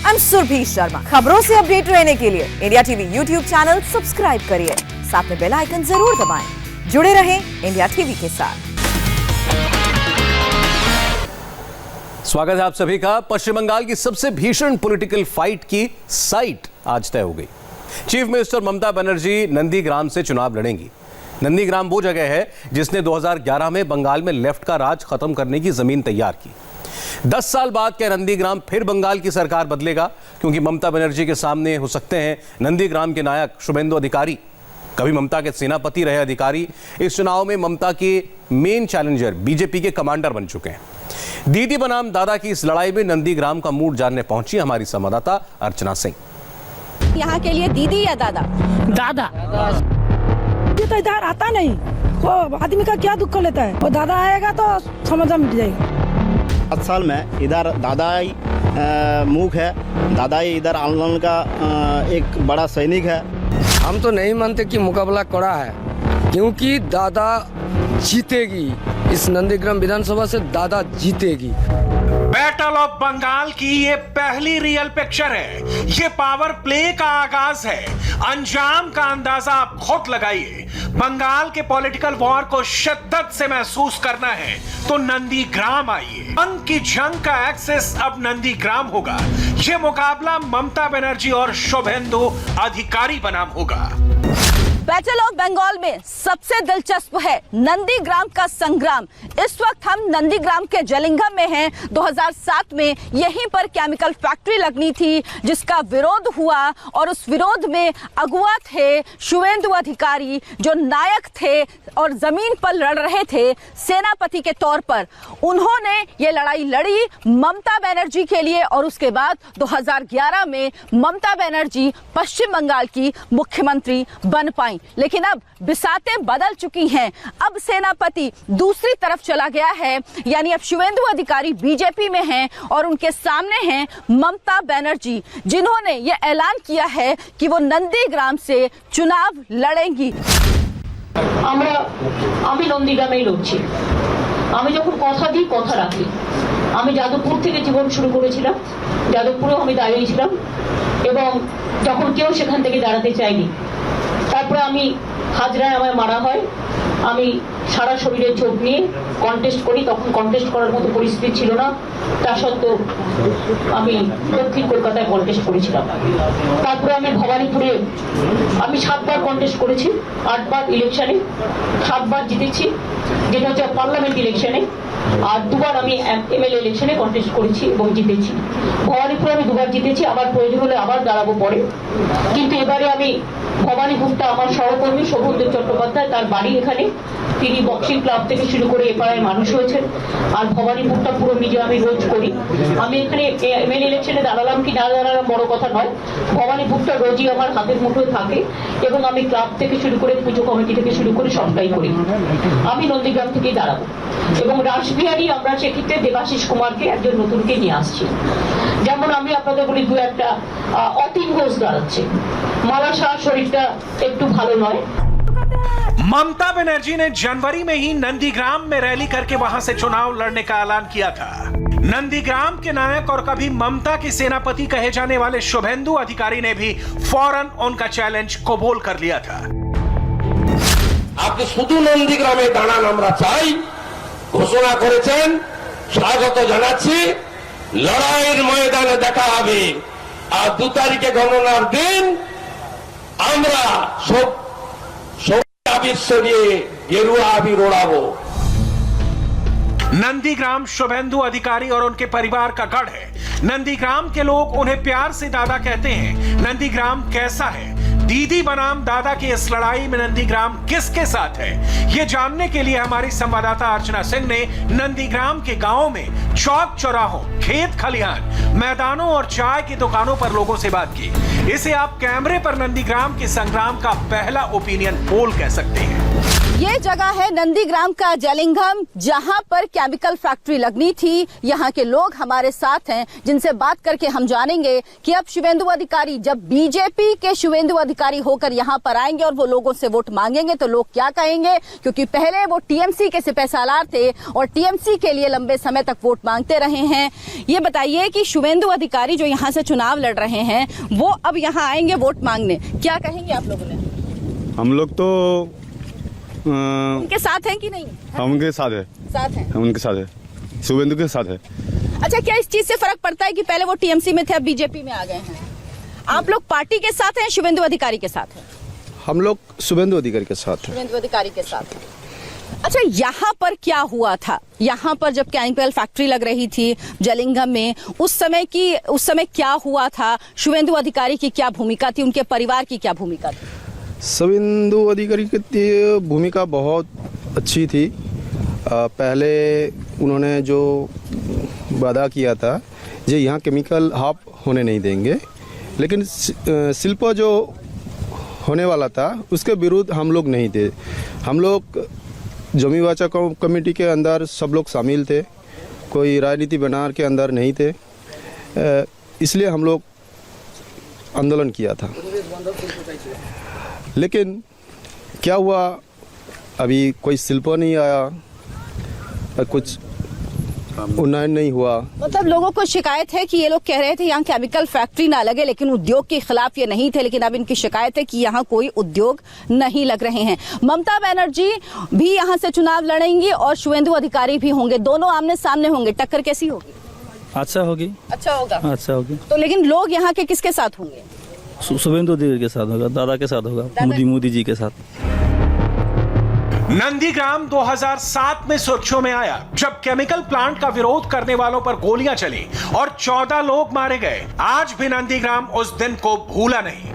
आई am Surbhi Sharma. खबरों से update रहने के लिए India TV YouTube channel subscribe करिए, साथ में बेल आइकन जरूर दबाएं। जुड़े रहें इंडिया टीवी के साथ। स्वागत है आप सभी का। पश्चिम बंगाल की सबसे भीषण पॉलिटिकल फाइट की साइट आज तय हो गई। चीफ मिनिस्टर ममता बनर्जी नंदीग्राम से चुनाव लड़ेंगी। नंदीग्राम वो जगह है जिसने 2011 में बंगाल में लेफ्ट का राज खत्म करने की जमीन तैयार की। 10 साल बाद क्या नंदीग्राम फिर बंगाल की सरकार बदलेगा? क्योंकि ममता बनर्जी के सामने हो सकते हैं नंदीग्राम के नायक शुभेंदु अधिकारी। कभी ममता के सेनापति रहे अधिकारी इस चुनाव में ममता के मेन चैलेंजर बीजेपी के कमांडर बन चुके हैं। दीदी बनाम दादा की इस लड़ाई में नंदीग्राम का मूड जानने पहुंची हमारी संवाददाता अर्चना सिंह। यहाँ के लिए दीदी या दादा? दादा। ये तो इधर आता नहीं, वो आदमी का क्या दुख लेता है। वो दादा आएगा तो समस्या मिट जाएगी। 7 साल में इधर दादा ही मुख है, दादा ही इधर आंदोलन का एक बड़ा सैनिक है। हम तो नहीं मानते कि मुकाबला कड़ा है, क्योंकि दादा जीतेगी। इस नंदीग्राम विधानसभा से दादा जीतेगी। बैटल ऑफ बंगाल की ये पहली रियल पिक्चर है। ये पावर प्ले का आगाज है। अंजाम का अंदाजा आप खुद लगाइए। बंगाल के पॉलिटिकल वॉर को शिद्दत से महसूस करना है तो नंदीग्राम आइए। जंग की जंग का एक्सेस अब नंदीग्राम होगा। ये मुकाबला ममता बनर्जी और शुभेंदु अधिकारी बनाम होगा। बैटल ऑफ बंगाल में सबसे दिलचस्प है नंदीग्राम का संग्राम। इस वक्त हम नंदीग्राम के जलिंगम में हैं। 2007 में यहीं पर केमिकल फैक्ट्री लगनी थी, जिसका विरोध हुआ और उस विरोध में अगुआ थे शुभेंदु अधिकारी, जो नायक थे और जमीन पर लड़ रहे थे सेनापति के तौर पर। उन्होंने ये लड़ाई लड़ी ममता बनर्जी के लिए और उसके बाद 2011 में ममता बनर्जी पश्चिम बंगाल की मुख्यमंत्री बन पाई। लेकिन अब बिसातें बदल चुकी हैं। अब सेनापति दूसरी तरफ चला गया है, यानी अब शुभेंदु अधिकारी बीजेपी में हैं और उनके सामने हैं ममता बनर्जी, जिन्होंने ये ऐलान किया है कि वो नंदीग्राम से चुनाव लड़ेंगी। আমি নন্দীগ্রামেই লড়ছি। আমি যখন কথা দিই কথা রাখি। আমি যাদবপুর থেকে জীবন শুরু করেছিলাম, যাদবপুরেও আমি দাঁড়িয়েছিলাম এবং যখন কেউ সেখান থেকে দাঁড়াতে চাইনি, তারপরে আমি হাজরায় আমায় মারা হয়। আমি সারা শরীরে চোট নিয়ে কন্টেস্ট করি। তখন কন্টেস্ট করার মতো পরিস্থিতি ছিল না, তা সত্ত্বেও আমি দক্ষিণ কলকাতায় কন্টেস্ট করেছিলাম। তারপরে আমি ভবানীপুরে আমি 7 বার কন্টেস্ট করেছি, 8 বার ইলেকশনে, 7 বার জিতেছি, যেটা হচ্ছে পার্লামেন্ট ইলেকশনে, আর 2 বার আমি এমএলএ ইলেকশনে কন্টেস্ট করেছি এবং জিতেছি। ভবানীপুরে আমি 2 বার জিতেছি, আবার প্রয়োজন হলে আবার দাঁড়াবো পরে। কিন্তু এবারে আমি ভবানীপুরটা আমার সহকর্মী শোভনদেব চট্টোপাধ্যায়, তার বাড়ি এখানে। তিনি বক্সিং ক্লাব থেকে শুরু করে এপাড়ায় মানুষ হয়েছেন। আর ভবানীপুরটা পুরো নিজে আমি রোজ করি। আমি এখানে এমএলএ ইলেকশনে দাঁড়ালাম কি না দাঁড়ালাম বড় কথা নয়, ভবানীপুরটা রোজই আমার হাতের মুঠোয় থাকে এবং আমি ক্লাব থেকে শুরু করে পুজো কমিটি থেকে শুরু করে সবটাই করি। আমি নন্দীগ্রাম থেকেই দাঁড়াবো এবং রাসবিহারী আমরা সেক্ষেত্রে দেবাশিস কুমারকে একজন নতুনকে নিয়ে আসছি। যেমন আমি আপনাদের বলি, 2-1টা অতীন ঘোষ দাঁড়াচ্ছে, মালা শাহ শরীরটা একটু ভালো নয়। ममता बनर्जी ने जनवरी में ही नंदीग्राम में रैली करके वहां से चुनाव लड़ने का ऐलान किया था। नंदीग्राम के नायक और कभी ममता के सेनापति कहे जाने वाले शुभेंदु अधिकारी ने भी फौरन उनका चैलेंज कबूल कर लिया था। আপনি শুধু নন্দীগ্রামে দাঁড়ান, আমরা চাই ঘোষণা করেছেন, স্বাগত জানাচ্ছি। লড়াইয়ের ময়দানে দেখা হবে। আর 2 তারিখে গণনার দিন আমরা সব नंदीग्राम शुभेंदु अधिकारी और उनके परिवार का गढ़ है। नंदीग्राम के लोग उन्हें प्यार से दादा कहते हैं। नंदीग्राम कैसा है? दीदी बनाम दादा की इस लड़ाई में नंदीग्राम किसके साथ है, ये जानने के लिए हमारी संवाददाता अर्चना सिंह ने नंदीग्राम के गांवों में चौक चौराहों, खेत खलिहान, मैदानों और चाय की दुकानों पर लोगों से बात की। इसे आप कैमरे पर नंदीग्राम के संग्राम का पहला ओपिनियन पोल कह सकते हैं। ये जगह है नंदीग्राम का जलिंगम, जहां पर केमिकल फैक्ट्री लगनी थी। यहाँ के लोग हमारे साथ हैं जिनसे बात करके हम जानेंगे कि अब शुवेंदु अधिकारी, जब बीजेपी के शुवेंदु अधिकारी होकर यहाँ पर आएंगे और वो लोगों से वोट मांगेंगे तो लोग क्या कहेंगे, क्योंकि पहले वो टीएमसी के सिपहसालार थे और टीएमसी के लिए लंबे समय तक वोट मांगते रहे हैं। ये बताइए कि शुवेंदु अधिकारी जो यहाँ से चुनाव लड़ रहे हैं वो अब यहाँ आएंगे वोट मांगने, क्या कहेंगे आप लोगों ने? हम लोग तो उनके साथ हैं कि नहीं? हम उनके साथ है। साथ हैं। हम उनके साथ है, शुभेंदु के साथ है। अच्छा, क्या इस चीज से फर्क पड़ता है कि पहले वो टीएमसी में थे अब बीजेपी में आ गए हैं? आप लोग पार्टी के साथ हैं, शुवेंदु अधिकारी के साथ हैं? हम लोग शुभेंदु अधिकारी के साथ हैं। शुवेंदु अधिकारी के साथ हैं। अच्छा, यहाँ पर क्या हुआ था? यहाँ पर जब केमिकल फैक्ट्री लग रही थी जलिंगम में, उस समय क्या हुआ था? शुवेंदु अधिकारी की क्या भूमिका थी? उनके परिवार की क्या भूमिका थी? शुवेंदु अधिकारी की भूमिका बहुत अच्छी थी। पहले उन्होंने जो वादा किया था जो यहाँ केमिकल हब होने नहीं देंगे, लेकिन शिल्प जो होने वाला था उसके विरुद्ध हम लोग नहीं थे। हम लोग जमी वाचा कमेटी के अंदर सब लोग शामिल थे, कोई राजनीति बनार के अंदर नहीं थे, इसलिए हम लोग आंदोलन किया था। लेकिन क्या हुआ, अभी कोई शिल्प नहीं आया, कुछ उन्नयन नहीं हुआ। मतलब लोगों को शिकायत है कि ये लोग कह रहे थे यहाँ केमिकल फैक्ट्री ना लगे, लेकिन उद्योग के खिलाफ ये नहीं थे, लेकिन अब इनकी शिकायत है कि यहाँ कोई उद्योग नहीं लग रहे हैं। ममता बनर्जी भी यहाँ से चुनाव लड़ेंगी और शुवेंदु अधिकारी भी होंगे, दोनों आमने सामने होंगे, टक्कर कैसी होगी? अच्छा होगी। अच्छा होगा। अच्छा होगी। तो लेकिन लोग यहाँ के किसके साथ होंगे? शुवेंदु अधिकारी के साथ होगा, दादा के साथ होगा, मोदी जी के साथ। नंदीग्राम 2007 में सुर्खियों में आया जब केमिकल प्लांट का विरोध करने वालों पर गोलियां चली और 14 लोग मारे गए। आज भी नंदीग्राम उस दिन को भूला नहीं।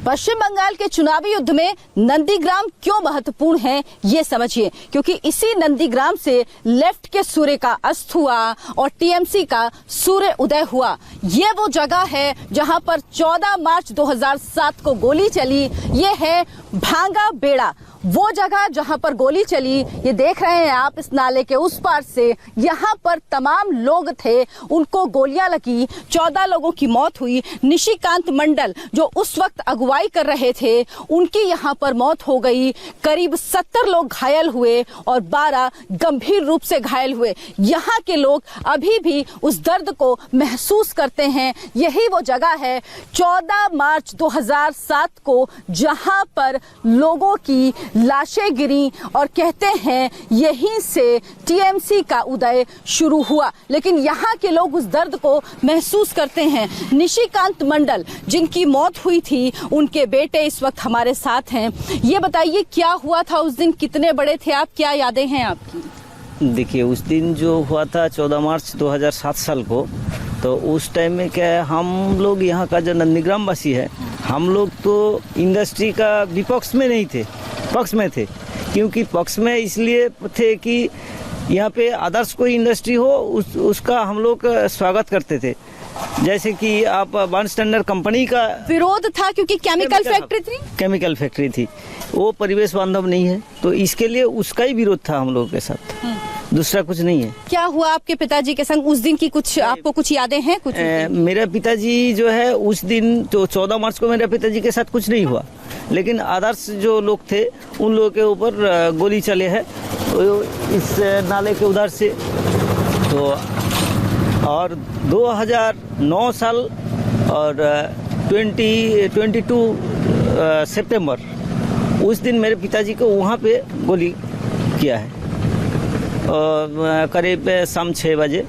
पश्चिम बंगाल के चुनावी युद्ध में नंदीग्राम क्यों महत्वपूर्ण है ये समझिए, क्योंकि इसी नंदीग्राम से लेफ्ट के सूर्य का अस्त हुआ और टीएमसी का सूर्य उदय हुआ। ये वो जगह है जहां पर 14 मार्च 2007 को गोली चली। ये है भांगा बेड़ा, वो जगह जहां पर गोली चली। ये देख रहे हैं आप, इस नाले के उस पार से यहाँ पर तमाम लोग थे, उनको गोलियां लगी, 14 लोगों की मौत हुई। निशिकांत मंडल जो उस वक्त अगुवाई कर रहे थे, उनकी यहाँ पर मौत हो गई। करीब 70 लोग घायल हुए और 12 गंभीर रूप से घायल हुए। यहाँ के लोग अभी भी उस दर्द को महसूस करते हैं। यही वो जगह है 14 मार्च 2007 को जहाँ पर लोगों की लाशें गिरी और कहते हैं यहीं से टीएमसी का उदय शुरू हुआ। लेकिन यहाँ के लोग उस दर्द को महसूस करते हैं। निशिकांत मंडल जिनकी मौत हुई थी, उनके बेटे इस वक्त हमारे साथ हैं। ये बताइए क्या हुआ था उस दिन, कितने बड़े थे आप, क्या यादें हैं आपकी? देखिए, उस दिन जो हुआ था 14 मार्च 2007 साल को, तो उस टाइम में क्या है, हम लोग यहाँ का जो नंदीग्राम वासी है, हम लोग तो इंडस्ट्री का विपक्ष में नहीं थे, पक्ष में थे। क्योंकि पक्ष में इसलिए थे कि यहाँ पे आदर्श कोई इंडस्ट्री हो उसका हम लोग स्वागत करते थे। जैसे कि आप वन स्टैंडर्ड कंपनी का विरोध था क्योंकि केमिकल फैक्ट्री थी, वो परिवेश बांधव नहीं है, तो इसके लिए उसका ही विरोध था हम लोगों के साथ, दूसरा कुछ नहीं है। क्या हुआ आपके पिताजी के संग उस दिन की, कुछ आपको कुछ यादें हैं? कुछ मेरा पिताजी जो है उस दिन तो 14 मार्च को मेरे पिताजी के साथ कुछ नहीं हुआ, लेकिन आदर्श जो लोग थे उन लोगों के ऊपर गोली चले हैं इस नाले के उधर से। तो और 2009 साल और 22 सितंबर उस दिन मेरे पिताजी को वहाँ पे गोली किया है। करीब शाम 6 बजे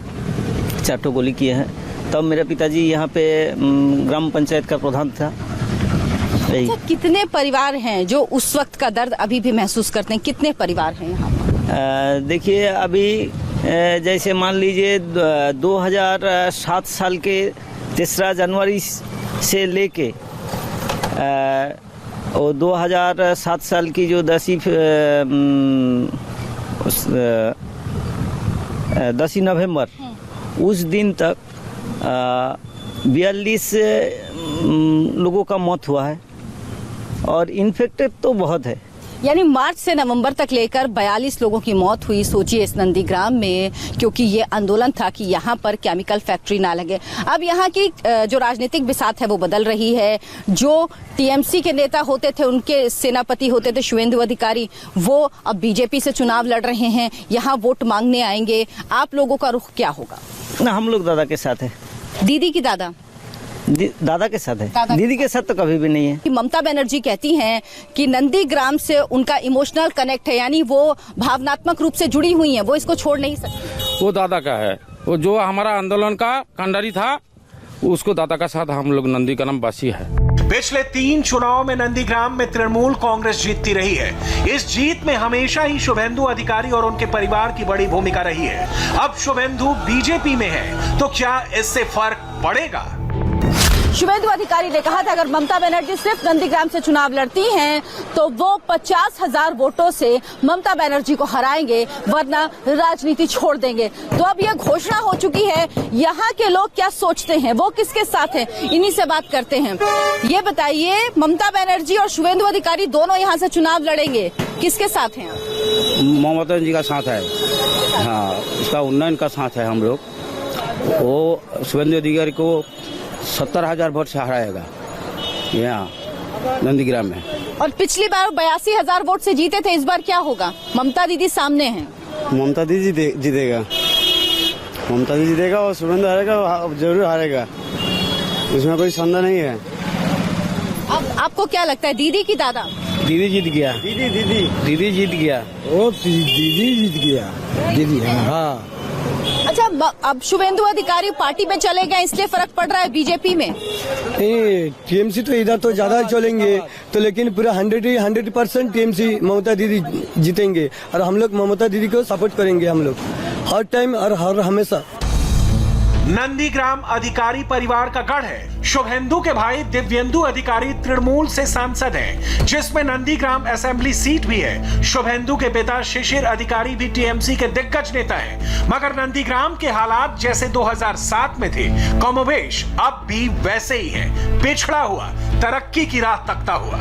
4 गोली किए हैं। तब मेरे पिताजी यहाँ पे ग्राम पंचायत का प्रधान था। अच्छा, कितने परिवार हैं जो उस वक्त का दर्द अभी भी महसूस करते हैं? कितने परिवार हैं यहाँ पर? देखिए, अभी जैसे मान लीजिए 2007 साल के 3 जनवरी से लेके और 2007 साल की जो 10 नवंबर उस दिन तक 42 लोगों का मौत हुआ है और इन्फेक्टेड तो बहुत है। यानी मार्च से नवंबर तक लेकर 42 लोगों की मौत हुई। सोचिए इस नंदीग्राम में, क्योंकि ये आंदोलन था कि यहाँ पर केमिकल फैक्ट्री ना लगे। अब यहाँ की जो राजनीतिक बिसात है वो बदल रही है। जो टीएमसी के नेता होते थे, उनके सेनापति होते थे शुभेंदु अधिकारी, वो अब बीजेपी से चुनाव लड़ रहे हैं, यहाँ वोट मांगने आएंगे। आप लोगों का रुख क्या होगा? ना, हम लोग दादा के साथ है। दीदी की दादा दादा के साथ है, दीदी के साथ तो कभी भी नहीं है। ममता बनर्जी कहती हैं कि नंदीग्राम से उनका इमोशनल कनेक्ट है, यानी वो भावनात्मक रूप से जुड़ी हुई हैं, वो इसको छोड़ नहीं सकती। वो दादा का है, वो जो हमारा आंदोलन का कंडारी था, उसको दादा का साथ हम लोग नंदीग्राम वासी है। पिछले 3 चुनाव में नंदीग्राम में तृणमूल कांग्रेस जीतती रही है। इस जीत में हमेशा ही शुभेंदु अधिकारी और उनके परिवार की बड़ी भूमिका रही है। अब शुभेंदु बीजेपी में है, तो क्या इससे फर्क पड़ेगा? शुभेंदु अधिकारी ने कहा था अगर ममता बनर्जी सिर्फ नंदीग्राम से चुनाव लड़ती हैं तो वो 50,000 वोटों से ममता बनर्जी को हराएंगे, वरना राजनीति छोड़ देंगे। तो अब यह घोषणा हो चुकी है। यहाँ के लोग क्या सोचते हैं, वो किसके साथ हैं, इन्हीं से बात करते हैं। ये बताइए, ममता बनर्जी और शुभेंदु अधिकारी दोनों यहाँ से चुनाव लड़ेंगे, किसके साथ हैं? ममता जी का साथ है, हाँ, उसका उन्नयन का साथ है। हम लोग वो शुभेंदु अधिकारी को 70,000 वोट से हराएगा यहाँ नंदीग्राम में। और पिछली बार 82,000 वोट से जीते थे, इस बार क्या होगा? ममता दीदी सामने हैं। ममता दीदी जीतेगा, ममता दीदी जीतेगा और शुभेंदु हारेगा, जरूर हारेगा, उसमें कोई संदेह नहीं है। अब आपको क्या लगता है, दीदी की दादा? दीदी जीत गया, दीदी जीत गया, ओ दीदी जीत गया, दीदी, हाँ। अच्छा, अब शुभेंदु अधिकारी पार्टी में चले गए, इसलिए फर्क पड़ रहा है बीजेपी में? टीएमसी तो इधर तो ज्यादा चलेंगे, तो लेकिन पूरा 100% टीएमसी ममता दीदी जीतेंगे, और हम लोग ममता दीदी को सपोर्ट करेंगे, हम लोग हर टाइम और हर हमेशा। नंदीग्राम अधिकारी परिवार का गढ़ है। शुभेंदु के भाई दिव्येंदु अधिकारी तृणमूल से सांसद हैं, जिसमें नंदीग्राम असेंबली सीट भी है। शुभेंदु के पिता शिशिर अधिकारी भी टीएमसी के दिग्गज नेता हैं, मगर नंदीग्राम के हालात जैसे 2007 में थे, कमोबेश अब भी वैसे ही है, पिछड़ा हुआ, तरक्की की राह तकता हुआ।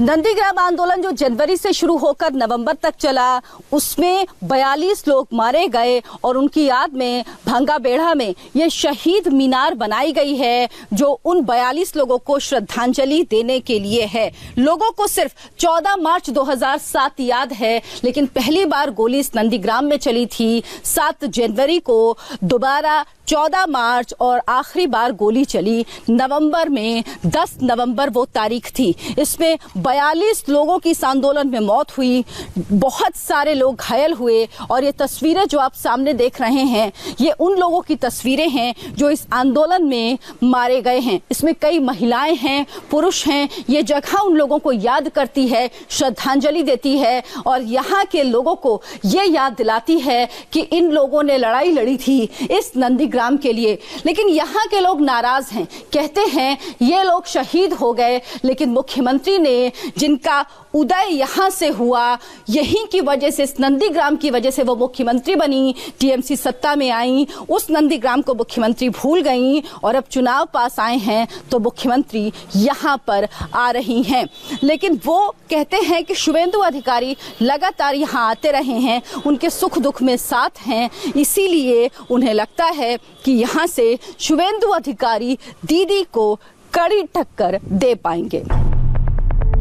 नंदीग्राम आंदोलन जो जनवरी से शुरू होकर नवंबर तक चला, उसमें 42 लोग मारे गए और उनकी याद में भंगा बेढ़ा में ये शहीद मीनार बनाई गई है, जो उन 42 लोगों को श्रद्धांजलि देने के लिए है। लोगों को सिर्फ 14 मार्च 2007 याद है, लेकिन पहली बार गोली इस नंदीग्राम में चली थी 7 जनवरी को, दोबारा 14 मार्च और आखिरी बार गोली चली नवंबर में, 10 नवंबर वो तारीख थी। इसमें 42 लोगों की इस आंदोलन में मौत हुई, बहुत सारे लोग घायल हुए। और ये तस्वीरें जो आप सामने देख रहे हैं, ये उन लोगों की तस्वीरें हैं जो इस आंदोलन में मारे गए हैं। इसमें कई महिलाएं हैं, पुरुष हैं। ये जगह उन लोगों को याद करती है, श्रद्धांजलि देती है, और यहाँ के लोगों को ये याद दिलाती है कि इन लोगों ने लड़ाई लड़ी थी इस नंदीग्राम के लिए। लेकिन यहाँ के लोग नाराज हैं, कहते हैं ये लोग शहीद हो गए, लेकिन मुख्यमंत्री ने, जिनका उदय यहाँ से हुआ, यहीं की वजह से, इस नंदीग्राम की वजह से वो मुख्यमंत्री बनी, टीएमसी सत्ता में आई, उस नंदीग्राम को मुख्यमंत्री भूल गई, और अब चुनाव पास आए हैं तो मुख्यमंत्री यहाँ पर आ रही हैं। लेकिन वो कहते हैं कि शुभेंदु अधिकारी लगातार यहाँ आते रहे हैं, उनके सुख दुख में साथ हैं, इसीलिए उन्हें लगता है कि यहाँ से शुभेंदु अधिकारी दीदी को कड़ी टक्कर दे पाएंगे।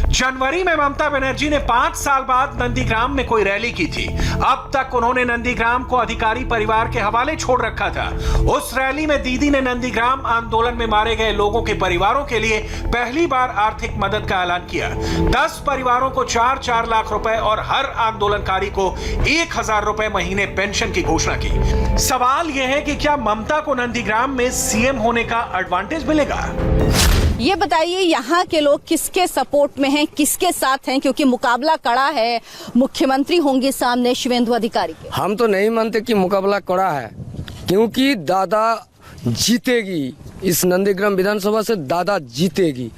जनवरी में ममता बनर्जी ने 5 साल बाद नंदीग्राम में कोई रैली की थी। अब तक उन्होंने नंदीग्राम को अधिकारी परिवार के हवाले छोड़ रखा था। उस रैली में दीदी ने नंदीग्राम आंदोलन में मारे गए लोगों के परिवारों के लिए पहली बार आर्थिक मदद का ऐलान किया। 10 परिवारों को 4-4 लाख रुपए और हर आंदोलनकारी को 1,000 रुपए महीने पेंशन की घोषणा की। सवाल यह है कि क्या ममता को नंदीग्राम में सीएम होने का एडवांटेज मिलेगा? ये बताइए, यहाँ के लोग किसके सपोर्ट में हैं, किसके साथ हैं? क्योंकि मुकाबला कड़ा है, मुख्यमंत्री होंगे सामने शुभेंदु अधिकारी के। हम तो नहीं मानते कि मुकाबला कड़ा है, क्योंकि दादा जीतेगी। इस नंदीग्राम विधानसभा से दादा जीतेगी,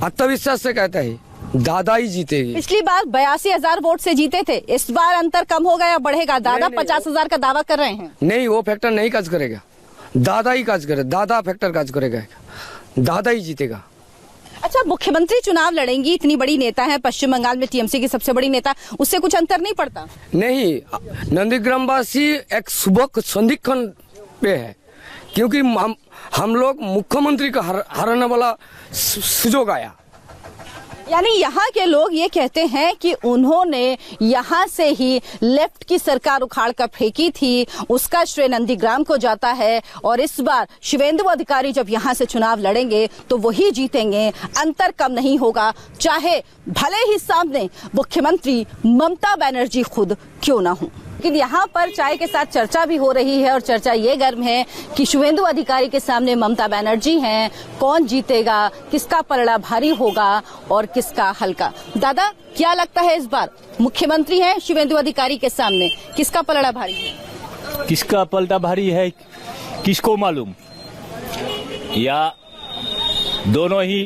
आत्मविश्वास से कहता है दादा ही जीतेगी। पिछली बार 82,000 वोट से जीते थे, इस बार अंतर कम होगा या बढ़ेगा? दादा 50,000 का दावा कर रहे हैं। नहीं, वो फैक्टर नहीं काज करेगा, दादा ही काज करेगा, दादा फैक्टर काज करेगा, दादा ही जीतेगा। अच्छा, मुख्यमंत्री चुनाव लड़ेंगी, इतनी बड़ी नेता है, पश्चिम बंगाल में टीएमसी की सबसे बड़ी नेता, उससे कुछ अंतर नहीं पड़ता? नहीं, नंदीग्राम वासी एक सुबह संदिग्ध पे है, क्योंकि हम लोग मुख्यमंत्री का हराने वाला सुजोग आया। यानी यहाँ के लोग ये कहते हैं कि उन्होंने यहाँ से ही लेफ्ट की सरकार उखाड़ कर फेंकी थी, उसका श्रेय नंदीग्राम को जाता है, और इस बार शिवेंदु अधिकारी जब यहाँ से चुनाव लड़ेंगे तो वही जीतेंगे, अंतर कम नहीं होगा, चाहे भले ही सामने मुख्यमंत्री ममता बनर्जी खुद क्यों ना हो। लेकिन यहाँ पर चाय के साथ चर्चा भी हो रही है, और चर्चा ये गर्म है कि शिवेंदु अधिकारी के सामने ममता बनर्जी हैं, कौन जीतेगा, किसका पलड़ा भारी होगा और किसका हल्का। दादा, क्या लगता है इस बार मुख्यमंत्री हैं शिवेंदु अधिकारी के सामने, किसका पलड़ा भारी है? किसका पलटा भारी है किसको मालूम, या दोनों ही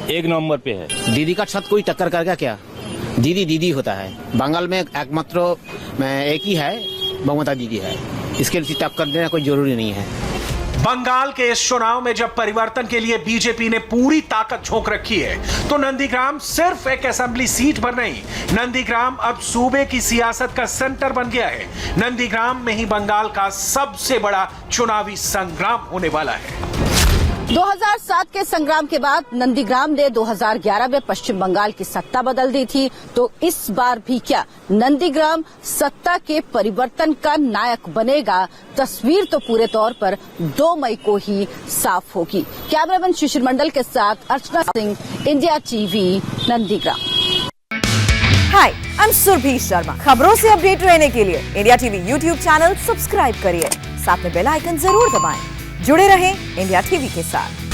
एक नंबर पे है। दीदी का छत कोई टक्कर करगा क्या? दीदी दीदी होता है, बंगाल में एकमात्र एक ही है, ममता दीदी है, इसके लिए टक्कर देना कोई जरूरी नहीं है। बंगाल के इस चुनाव में जब परिवर्तन के लिए बीजेपी ने पूरी ताकत झोंक रखी है, तो नंदीग्राम सिर्फ एक असेंबली सीट पर नहीं, नंदीग्राम अब सूबे की सियासत का सेंटर बन गया है। नंदीग्राम में ही बंगाल का सबसे बड़ा चुनावी संग्राम होने वाला है। 2007 के संग्राम के बाद नंदीग्राम ने 2011 में पश्चिम बंगाल की सत्ता बदल दी थी, तो इस बार भी क्या नंदीग्राम सत्ता के परिवर्तन का नायक बनेगा? तस्वीर तो पूरे तौर पर 2 मई को ही साफ होगी। कैमरामैन शिशिर मंडल के साथ Archana Singh, India TV, Nandigram. Hi, I am Surbhi Sharma. खबरों से अपडेट रहने के लिए India TV YouTube channel subscribe करिए, साथ में बेल आइकन जरूर दबाएं। जुड़े रहें इंडिया टीवी के साथ।